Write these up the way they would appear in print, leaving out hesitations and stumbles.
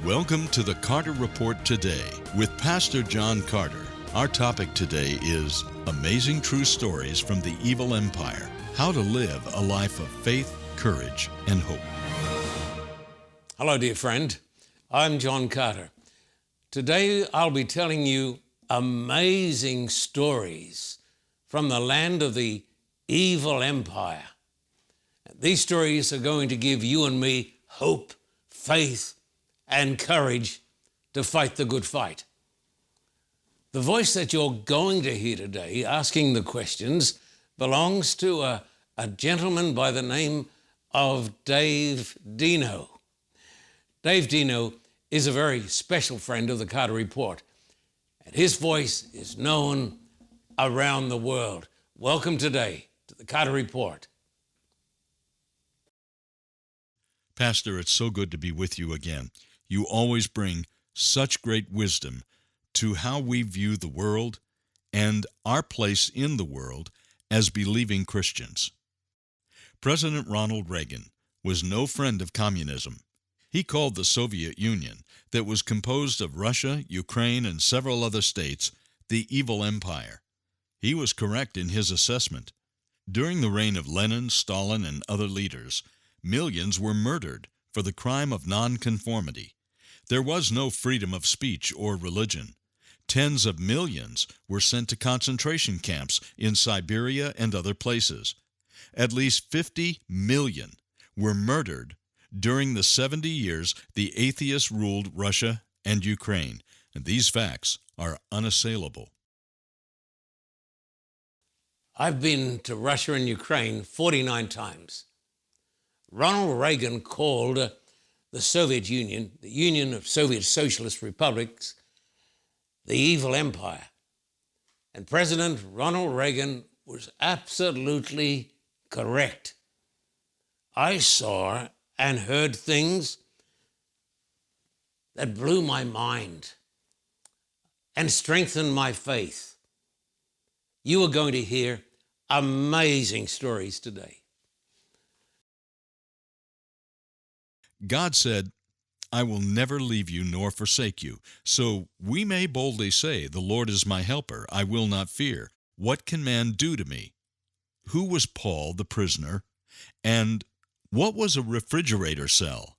Welcome to the Carter Report Today with Pastor John Carter. Our topic today is Amazing True Stories from the Evil Empire, How to Live a Life of Faith, Courage, and Hope. Hello, dear friend. I'm John Carter. Today I'll be telling you amazing stories from the land of the evil empire. These stories are going to give you and me hope, faith, and courage to fight the good fight. The voice that you're going to hear today asking the questions belongs to a gentleman by the name of Dave Dino. Dave Dino is a very special friend of the Carter Report, and his voice is known around the world. Welcome today to the Carter Report. Pastor, it's so good to be with you again. You always bring such great wisdom to how we view the world and our place in the world as believing Christians. President Ronald Reagan was no friend of communism. He called the Soviet Union, that was composed of Russia, Ukraine, and several other states, the evil empire. He was correct in his assessment. During the reign of Lenin, Stalin, and other leaders, millions were murdered for the crime of nonconformity. There was no freedom of speech or religion. Tens of millions were sent to concentration camps in Siberia and other places. At least 50 million were murdered during the 70 years the atheists ruled Russia and Ukraine. And these facts are unassailable. I've been to Russia and Ukraine 49 times. Ronald Reagan called the Soviet Union, the Union of Soviet Socialist Republics, the evil empire. And President Ronald Reagan was absolutely correct. I saw and heard things that blew my mind and strengthened my faith. You are going to hear amazing stories today. God said, I will never leave you nor forsake you. So we may boldly say, the Lord is my helper. I will not fear. What can man do to me? Who was Paul the prisoner? And what was a refrigerator cell?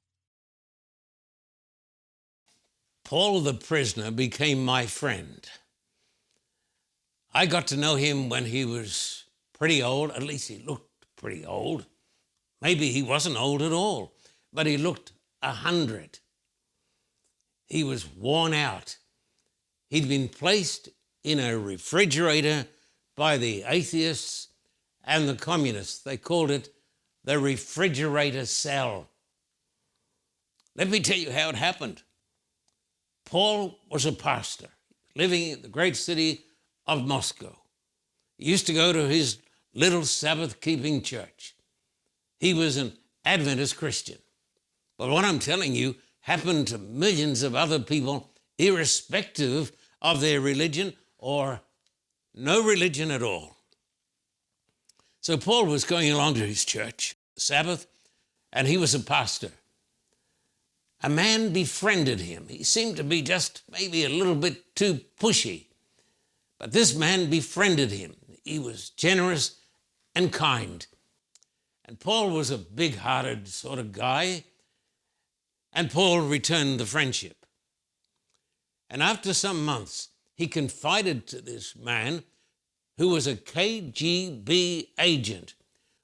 Paul the prisoner became my friend. I got to know him when he was pretty old. At least he looked pretty old. Maybe he wasn't old at all, but he looked 100. He was worn out. He'd been placed in a refrigerator by the atheists and the communists. They called it the refrigerator cell. Let me tell you how it happened. Paul was a pastor living in the great city of Moscow. He used to go to his little Sabbath-keeping church. He was an Adventist Christian. But what I'm telling you happened to millions of other people, irrespective of their religion or no religion at all. So Paul was going along to his church, Sabbath, and he was a pastor. A man befriended him. He seemed to be just maybe a little bit too pushy. But this man befriended him. He was generous and kind. And Paul was a big-hearted sort of guy. And Paul returned the friendship. And after some months, he confided to this man, who was a KGB agent,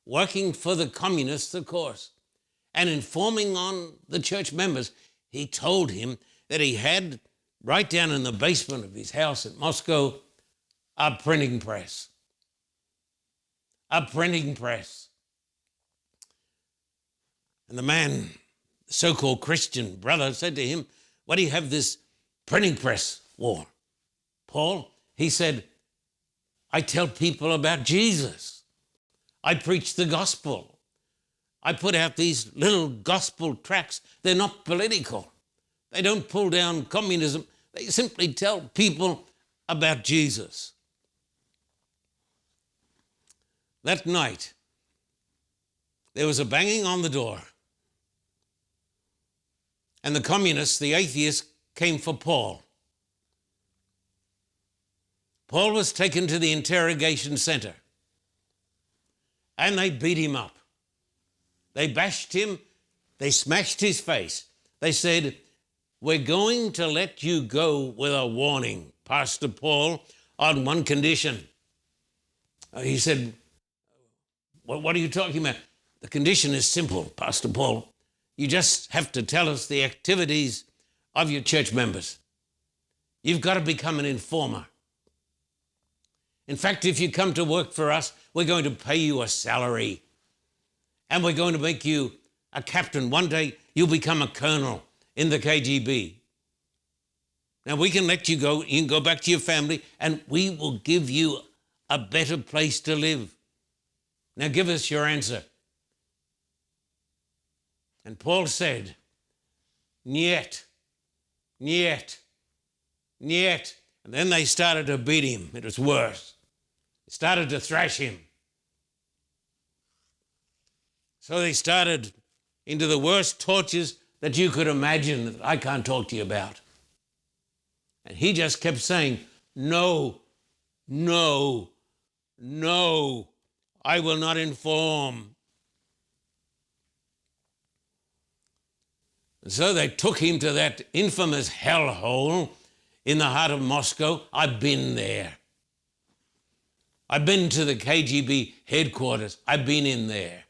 working for the communists, of course, and informing on the church members. He told him that he had, right down in the basement of his house in Moscow, a printing press. A printing press. And the man, so-called Christian brother, said to him, what do you have this printing press for? Paul, he said, I tell people about Jesus. I preach the gospel. I put out these little gospel tracts. They're not political. They don't pull down communism. They simply tell people about Jesus. That night, there was a banging on the door. And the communists, the atheists, came for Paul. Paul was taken to the interrogation center, and they beat him up. They bashed him. They smashed his face. They said, "We're going to let you go with a warning, Pastor Paul, on one condition." He said, "What are you talking about?" "The condition is simple, Pastor Paul. You just have to tell us the activities of your church members. You've got to become an informer. In fact, if you come to work for us, we're going to pay you a salary, and we're going to make you a captain. One day you'll become a colonel in the KGB. Now we can let you go. You can go back to your family, and we will give you a better place to live. Now give us your answer." And Paul said, "Niet, niet, niet." And then they started to beat him. It was worse. They started to thrash him. So they started into the worst tortures that you could imagine that I can't talk to you about. And he just kept saying, "No, no, no, I will not inform." And so they took him to that infamous hellhole in the heart of Moscow. I've been there. I've been to the KGB headquarters. I've been in there.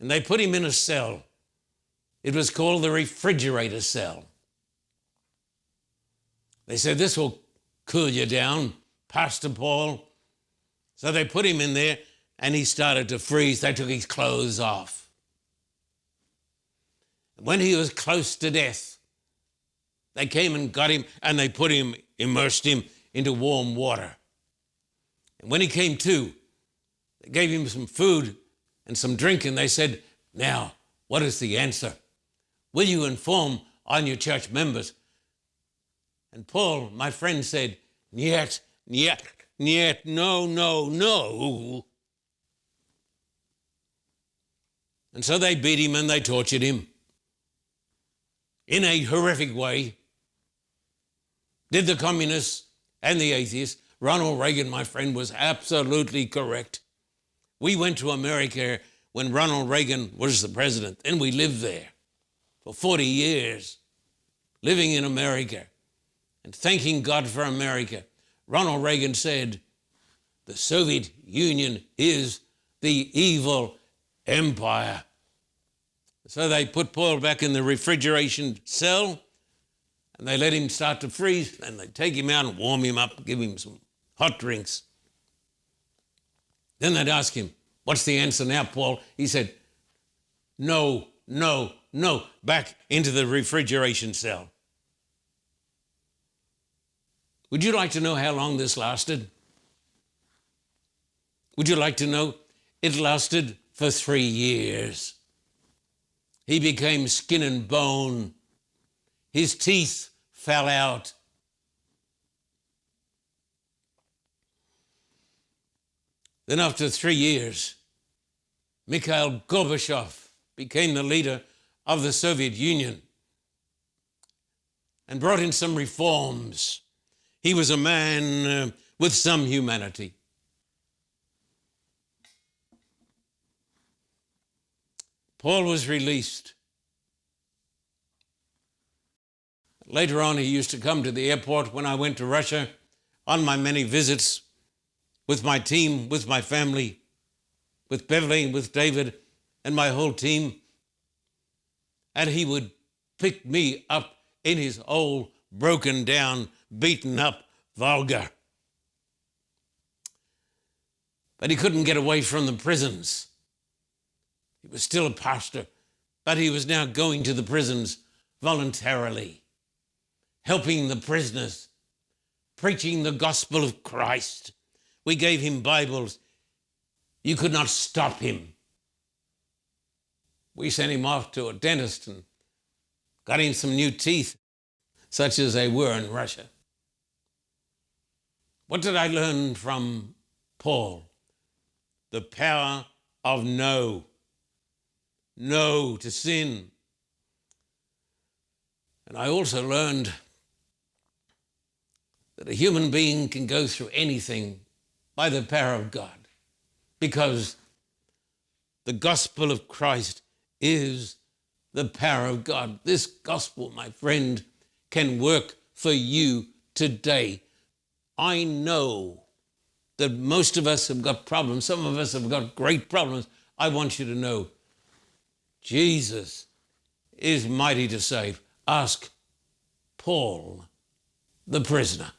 And they put him in a cell. It was called the refrigerator cell. They said, "This will cool you down, Pastor Paul." So they put him in there, and he started to freeze. They took his clothes off. When he was close to death, they came and got him, and they immersed him into warm water. And when he came to, they gave him some food and some drink, and they said, "Now, what is the answer? Will you inform on your church members?" And Paul, my friend, said, "Niet, niet, niet, no, no, no." And so they beat him and they tortured him in a horrific way. Did the communists and the atheists. Ronald Reagan, my friend, was absolutely correct. We went to America when Ronald Reagan was the president, and we lived there for 40 years, living in America and thanking God for America. Ronald Reagan said, "The Soviet Union is the evil empire." So they put Paul back in the refrigeration cell, and they let him start to freeze, and they take him out and warm him up, give him some hot drinks. Then they'd ask him, "What's the answer now, Paul?" He said, "No, no, no," back into the refrigeration cell. Would you like to know how long this lasted? Would you like to know? It lasted for 3 years. He became skin and bone. His teeth fell out. Then after 3 years, Mikhail Gorbachev became the leader of the Soviet Union and brought in some reforms. He was a man with some humanity. Paul was released. Later on, he used to come to the airport when I went to Russia on my many visits with my team, with my family, with Beverly, with David, and my whole team. And he would pick me up in his old, broken down, beaten up Volga. But he couldn't get away from the prisons. He was still a pastor, but he was now going to the prisons voluntarily, helping the prisoners, preaching the gospel of Christ. We gave him Bibles. You could not stop him. We sent him off to a dentist and got him some new teeth, such as they were in Russia. What did I learn from Paul? The power of no. No to sin. And I also learned that a human being can go through anything by the power of God, because the gospel of Christ is the power of God. This gospel, my friend, can work for you today. I know that most of us have got problems. Some of us have got great problems. I want you to know Jesus is mighty to save. Ask Paul, the prisoner.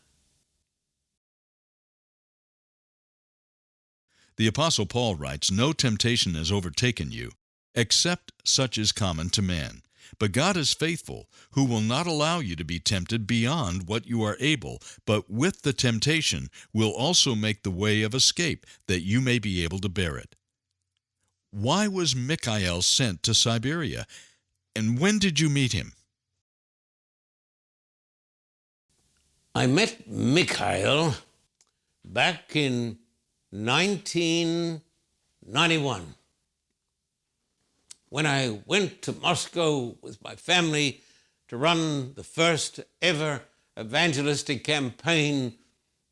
The Apostle Paul writes, "No temptation has overtaken you, except such is common to man. But God is faithful, who will not allow you to be tempted beyond what you are able, but with the temptation will also make the way of escape, that you may be able to bear it." Why was Mikhail sent to Siberia, and when did you meet him? I met Mikhail back in 1991 when I went to Moscow with my family to run the first ever evangelistic campaign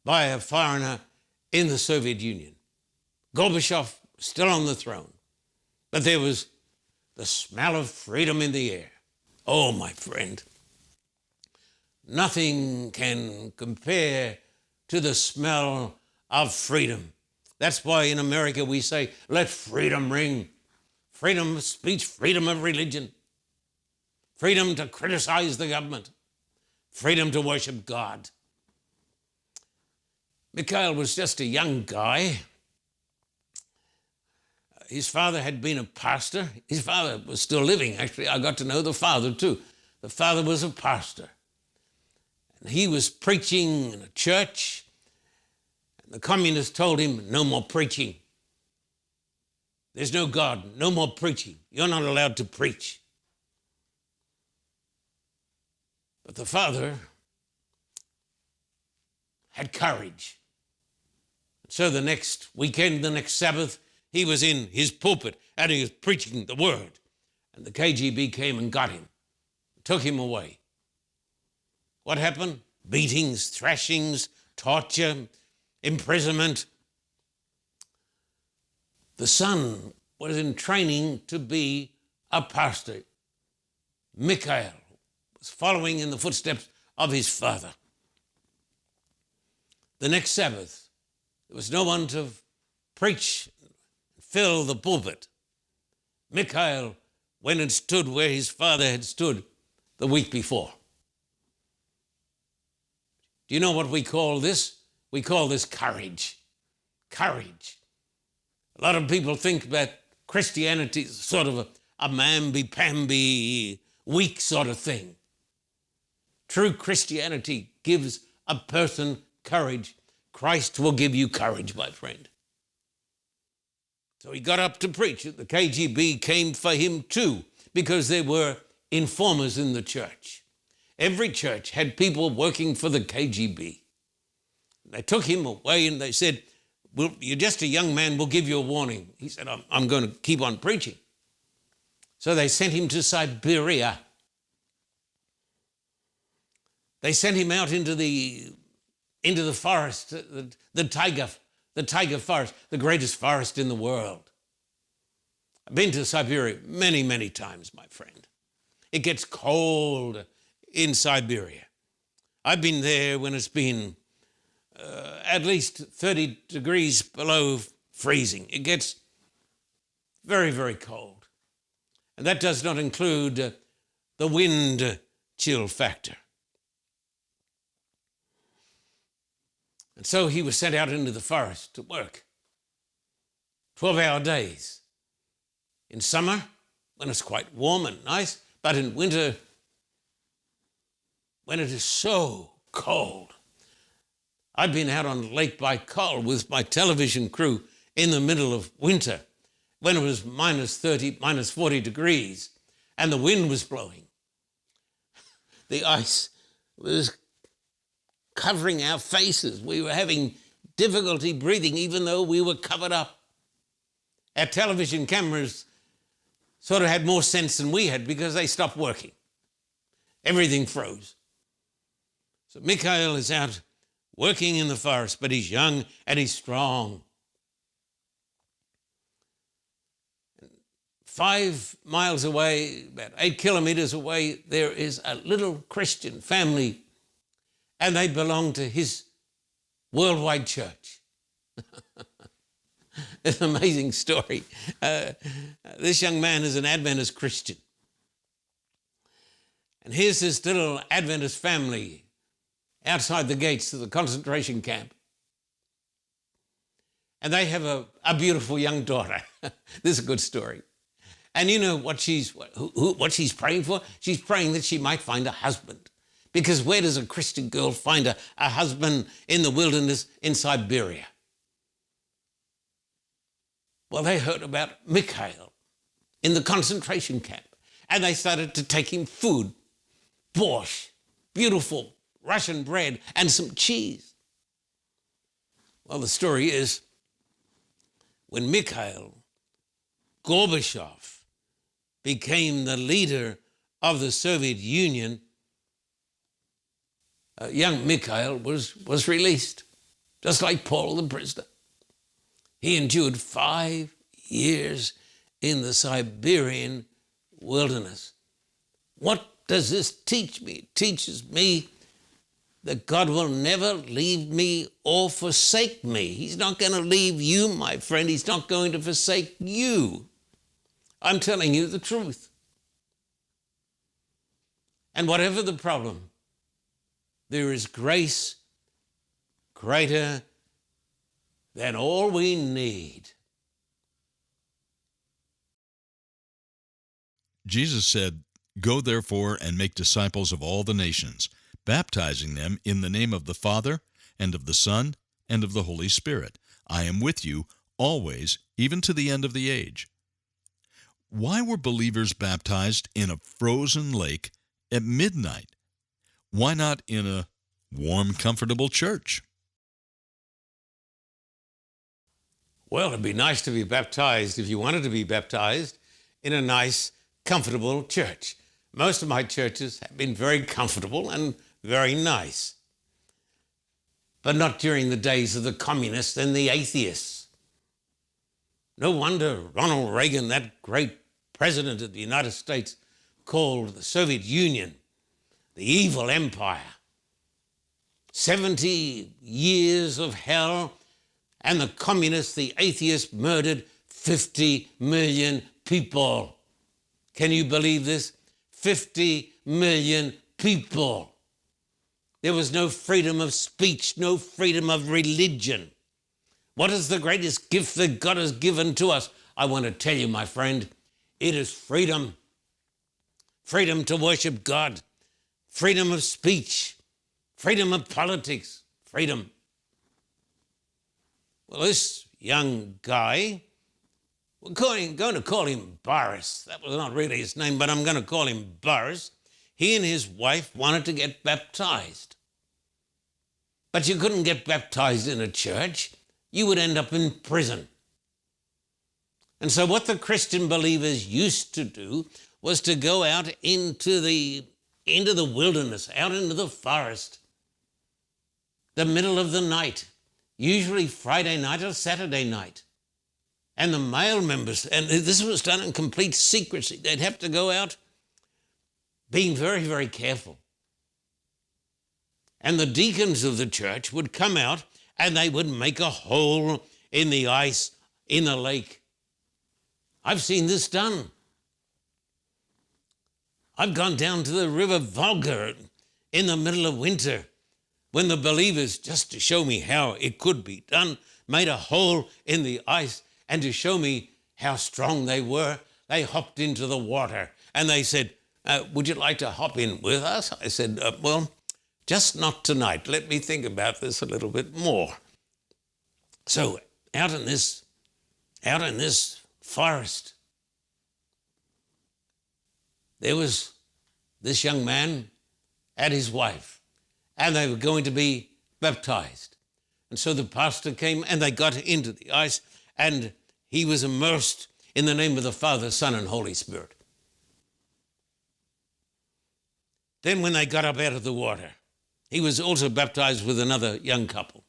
by a foreigner in the Soviet Union. Gorbachev was still on the throne, but there was the smell of freedom in the air. Oh, my friend, nothing can compare to the smell of freedom. That's why in America we say, let freedom ring. Freedom of speech, freedom of religion, freedom to criticize the government, freedom to worship God. Mikhail was just a young guy. His father had been a pastor. His father was still living, actually. I got to know the father too. The father was a pastor. And he was preaching in a church, and the communists told him, no more preaching. There's no God, no more preaching. You're not allowed to preach. But the father had courage. So the next weekend, the next Sabbath, he was in his pulpit and he was preaching the word. And the KGB came and got him, took him away. What happened? Beatings, thrashings, torture, imprisonment. The son was in training to be a pastor. Mikhail was following in the footsteps of his father. The next Sabbath, there was no one to preach and fill the pulpit. Mikhail went and stood where his father had stood the week before. Do you know what we call this? We call this courage. Courage. A lot of people think that Christianity is sort of a mamby-pamby, weak sort of thing. True Christianity gives a person courage. Christ will give you courage, my friend. So he got up to preach. The KGB came for him too, because there were informers in the church. Every church had people working for the KGB. They took him away and they said, well, you're just a young man, we'll give you a warning. He said, I'm going to keep on preaching. So they sent him to Siberia. They sent him out into the forest, the taiga forest, the greatest forest in the world. I've been to Siberia many, many times, my friend. It gets cold in Siberia. I've been there when it's been at least 30 degrees below freezing. It gets very, very cold. And that does not include the wind chill factor. And so he was sent out into the forest to work. 12-hour days. In summer, when it's quite warm and nice, but in winter, when it is so cold. I've been out on Lake Baikal with my television crew in the middle of winter when it was minus 30, minus 40 degrees and the wind was blowing. The ice was covering our faces. We were having difficulty breathing even though we were covered up. Our television cameras sort of had more sense than we had because they stopped working. Everything froze. So Mikhail is out working in the forest, but he's young and he's strong. 5 miles away, about 8 kilometers away, there is a little Christian family, and they belong to his worldwide church. It's an amazing story. This young man is an Adventist Christian. And here's this little Adventist family outside the gates of the concentration camp. And they have a beautiful young daughter. This is a good story. And you know what she's praying for? She's praying that she might find a husband. Because where does a Christian girl find a husband in the wilderness in Siberia? Well, they heard about Mikhail in the concentration camp, and they started to take him food, borscht, beautiful Russian bread, and some cheese. Well, the story is when Mikhail Gorbachev became the leader of the Soviet Union, young Mikhail was released, just like Paul the prisoner. He endured 5 years in the Siberian wilderness. What does this teach me? It teaches me that God will never leave me or forsake me. He's not going to leave you, my friend. He's not going to forsake you. I'm telling you the truth. And whatever the problem, there is grace greater than all we need. Jesus said, "Go therefore and make disciples of all the nations, baptizing them in the name of the Father and of the Son and of the Holy Spirit. I am with you always, even to the end of the age." Why were believers baptized in a frozen lake at midnight? Why not in a warm, comfortable church? Well, it'd be nice to be baptized, if you wanted to be baptized, in a nice, comfortable church. Most of my churches have been very comfortable and very nice, but not during the days of the communists and the atheists. No wonder Ronald Reagan, that great president of the United States, called the Soviet Union the evil empire. 70 years of hell, and the communists, the atheists, murdered 50 million people. Can you believe this? 50 million people. There was no freedom of speech, no freedom of religion. What is the greatest gift that God has given to us? I want to tell you, my friend, it is freedom. Freedom to worship God, freedom of speech, freedom of politics, freedom. Well, this young guy, we're going to call him Boris. That was not really his name, but I'm going to call him Boris. He and his wife wanted to get baptized. But you couldn't get baptized in a church. You would end up in prison. And so what the Christian believers used to do was to go out into the wilderness, out into the forest, the middle of the night, usually Friday night or Saturday night. And the male members, and this was done in complete secrecy, they'd have to go out being very, very careful. And the deacons of the church would come out and they would make a hole in the ice in the lake. I've seen this done. I've gone down to the river Volga in the middle of winter when the believers, just to show me how it could be done, made a hole in the ice, and to show me how strong they were, they hopped into the water and they said, would you like to hop in with us? I said, well, just not tonight. Let me think about this a little bit more. So out in this forest, there was this young man and his wife, and they were going to be baptized. And so the pastor came and they got into the ice and he was immersed in the name of the Father, Son, and Holy Spirit. Then when they got up out of the water, he was also baptized with another young couple.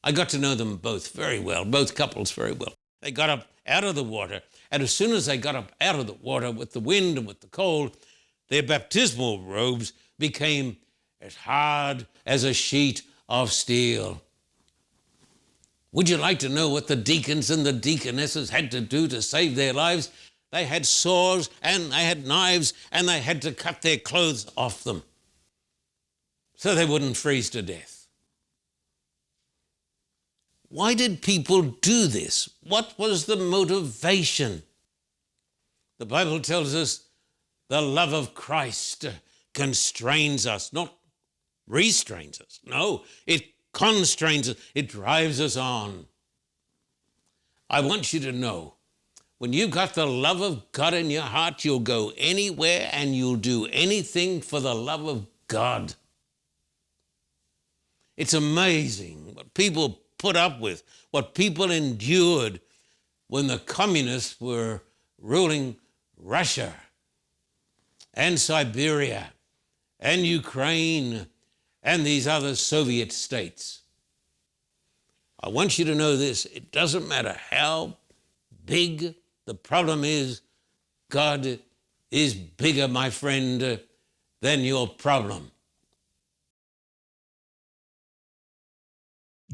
I got to know them both very well, both couples very well. They got up out of the water, and as soon as they got up out of the water with the wind and with the cold, their baptismal robes became as hard as a sheet of steel. Would you like to know what the deacons and the deaconesses had to do to save their lives? They had saws and they had knives and they had to cut their clothes off them so they wouldn't freeze to death. Why did people do this? What was the motivation? The Bible tells us the love of Christ constrains us, not restrains us. No, it constrains us. It drives us on. I want you to know, when you've got the love of God in your heart, you'll go anywhere and you'll do anything for the love of God. It's amazing what people put up with, what people endured when the communists were ruling Russia and Siberia and Ukraine and these other Soviet states. I want you to know this. It doesn't matter how big the problem is, God is bigger, my friend, than your problem.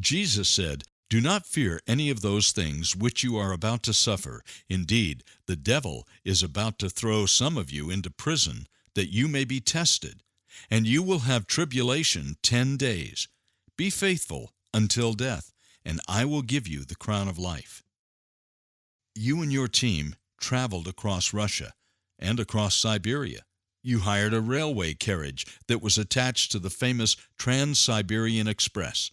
Jesus said, "Do not fear any of those things which you are about to suffer. Indeed, the devil is about to throw some of you into prison, that you may be tested. And you will have tribulation 10 days. Be faithful until death, and I will give you the crown of life." You and your team traveled across Russia and across Siberia. You hired a railway carriage that was attached to the famous Trans-Siberian Express.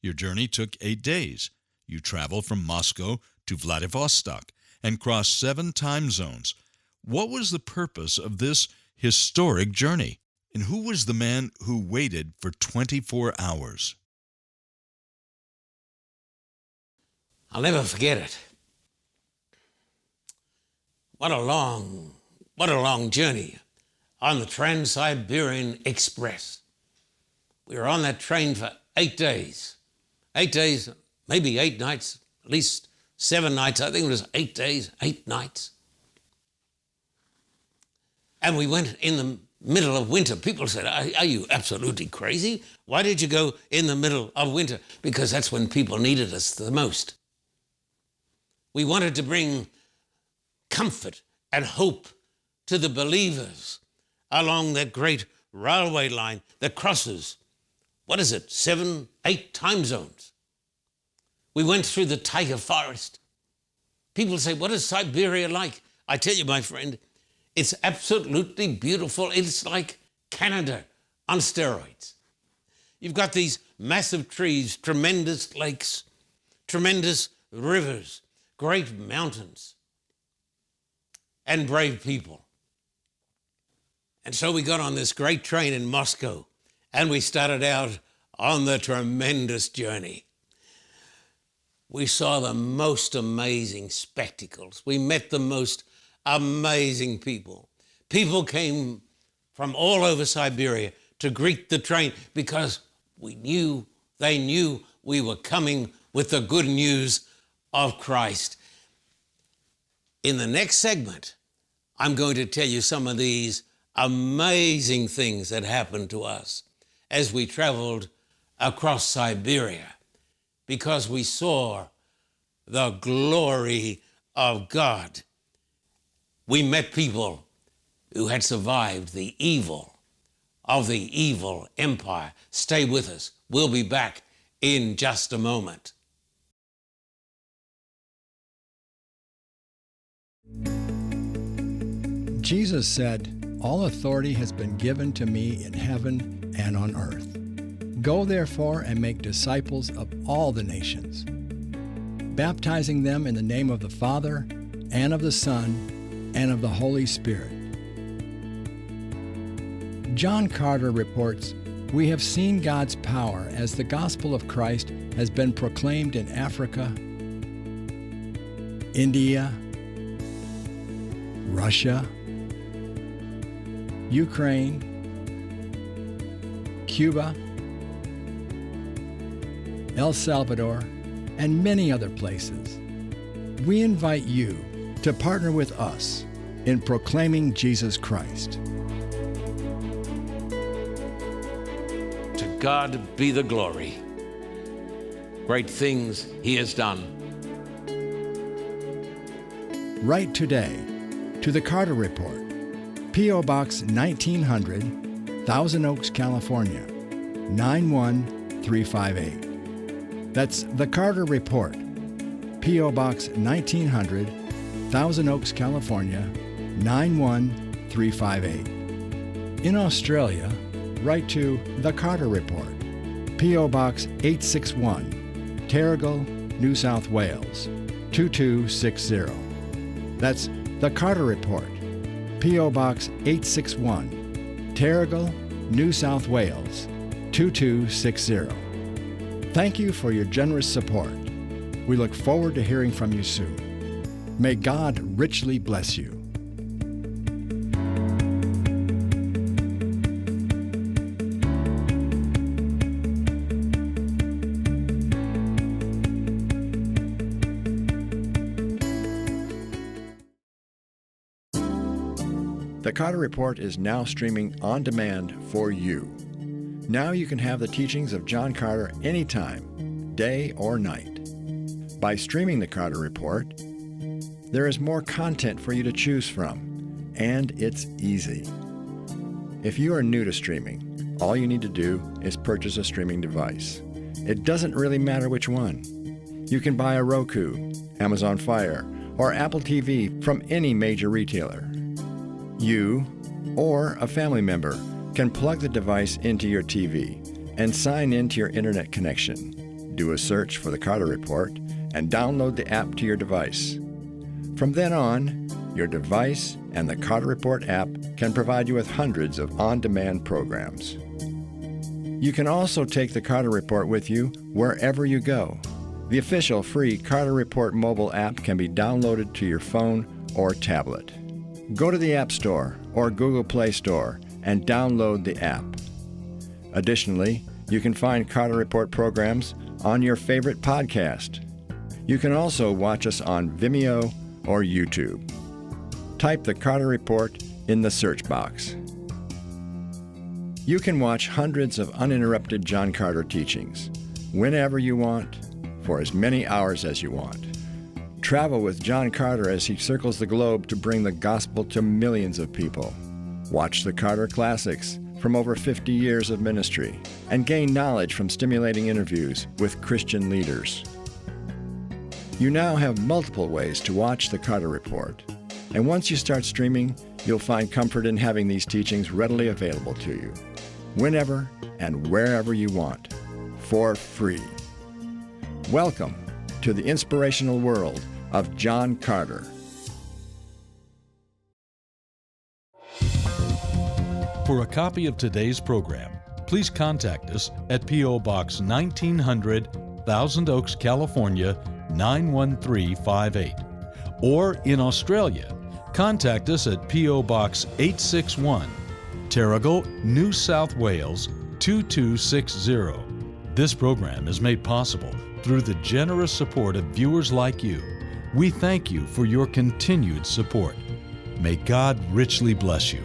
Your journey took 8 days. You traveled from Moscow to Vladivostok and crossed 7 time zones. What was the purpose of this historic journey? And who was the man who waited for 24 hours? I'll never forget it. What a long journey on the Trans-Siberian Express. We were on that train for 8 days. 8 days, maybe 8 nights, at least 7 nights. I think it was 8 days, 8 nights. And we went in the middle of winter. People said, are you absolutely crazy? Why did you go in the middle of winter? Because that's when people needed us the most. We wanted to bring comfort and hope to the believers along that great railway line that crosses, 7, 8 time zones. We went through the tiger forest. People say, what is Siberia like? I tell you, my friend, it's absolutely beautiful. It's like Canada on steroids. You've got these massive trees, tremendous lakes, tremendous rivers, great mountains, and brave people. And so we got on this great train in Moscow, and we started out on the tremendous journey. We saw the most amazing spectacles. We met the most amazing people. People came from all over Siberia to greet the train because they knew we were coming with the good news of Christ. In the next segment, I'm going to tell you some of these amazing things that happened to us as we traveled across Siberia, because we saw the glory of God. We met people who had survived the evil of the evil empire. Stay with us. We'll be back in just a moment. Jesus said, "All authority has been given to me in heaven and on earth. Go therefore and make disciples of all the nations, baptizing them in the name of the Father and of the Son and of the Holy Spirit." John Carter reports, "We have seen God's power as the gospel of Christ has been proclaimed in Africa, India, Russia, Ukraine, Cuba, El Salvador, and many other places. We invite you to partner with us in proclaiming Jesus Christ. To God be the glory. Great things He has done. Write today to the Carter Report, P.O. Box 1900, Thousand Oaks, California, 91358. That's the Carter Report, P.O. Box 1900, Thousand Oaks, California, 91358. In Australia, write to the Carter Report, P.O. Box 861, Terrigal, New South Wales, 2260. That's the Carter Report, P.O. Box 861, Terrigal, New South Wales, 2260. Thank you for your generous support. We look forward to hearing from you soon. May God richly bless you. The Carter Report is now streaming on demand for you. Now you can have the teachings of John Carter anytime, day or night. By streaming the Carter Report, there is more content for you to choose from, and it's easy. If you are new to streaming, all you need to do is purchase a streaming device. It doesn't really matter which one. You can buy a Roku, Amazon Fire, or Apple TV from any major retailer. You or a family member can plug the device into your TV and sign into your internet connection. Do a search for the Carter Report and download the app to your device. From then on, your device and the Carter Report app can provide you with hundreds of on-demand programs. You can also take the Carter Report with you wherever you go. The official free Carter Report mobile app can be downloaded to your phone or tablet. Go to the App Store or Google Play Store and download the app. Additionally, you can find Carter Report programs on your favorite podcast. You can also watch us on Vimeo or YouTube. Type the Carter Report in the search box. You can watch hundreds of uninterrupted John Carter teachings whenever you want, for as many hours as you want. Travel with John Carter as he circles the globe to bring the gospel to millions of people. Watch the Carter Classics from over 50 years of ministry and gain knowledge from stimulating interviews with Christian leaders. You now have multiple ways to watch the Carter Report, and once you start streaming, you'll find comfort in having these teachings readily available to you, whenever and wherever you want, for free. Welcome to the inspirational world of John Carter. For a copy of today's program, please contact us at P.O. Box 1900, Thousand Oaks, California, 91358. Or in Australia, contact us at P.O. Box 861, Terrigal, New South Wales, 2260. This program is made possible through the generous support of viewers like you. We thank you for your continued support. May God richly bless you.